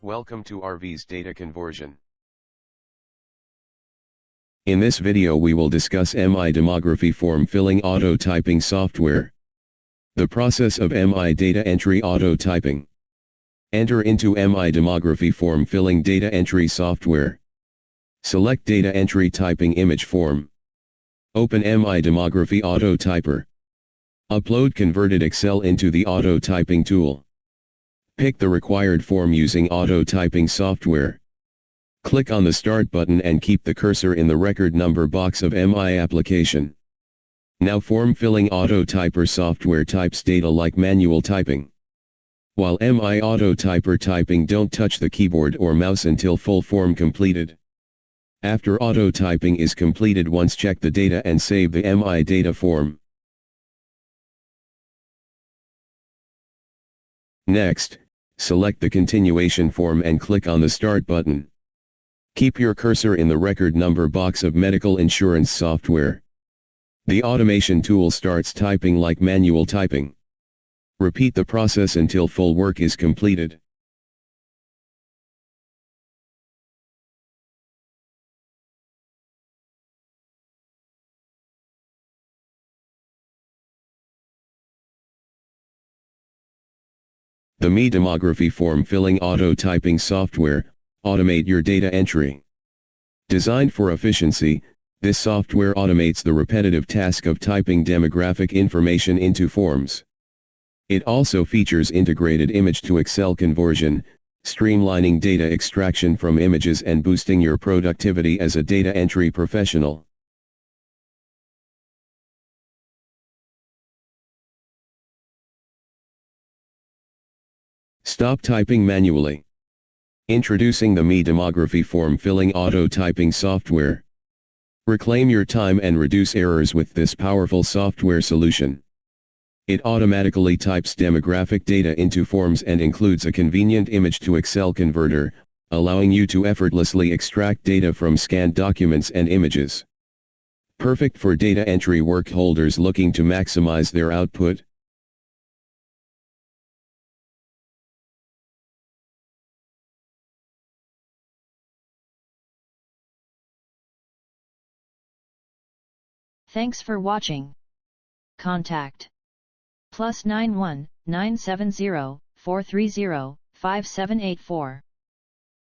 Welcome to RV's data conversion. In this video we will discuss MI Demography Form filling auto typing software. The process of MI data entry auto typing. Enter into MI Demography Form filling data entry software. Select data entry typing image form. Open MI Demography Auto Typer. Upload converted Excel into the auto typing tool. Pick the required form using auto typing software. Click on the Start button and keep the cursor in the record number box of MI application. Now form filling auto typer software types data like manual typing. While MI auto typer typing don't touch the keyboard or mouse until full form completed. After auto typing is completed, once check the data and save the MI data form. Next, select the continuation form and click on the Start button. Keep your cursor in the record number box of medical insurance software. The automation tool starts typing like manual typing. Repeat the process until full work is completed. The MI Demography Form filling auto typing software. Automate your data entry. Designed for efficiency, this software automates the repetitive task of typing demographic information into forms. It also features integrated image to Excel conversion, streamlining data extraction from images and boosting your productivity as a data entry professional. Stop typing manually. Introducing the MI Demography Form filling auto typing software. Reclaim your time and reduce errors with this powerful software solution. It automatically types demographic data into forms and includes a convenient image to Excel converter, allowing you to effortlessly extract data from scanned documents and images. Perfect for data entry work holders looking to maximize their output. Thanks for watching. Contact +91 970 430 5784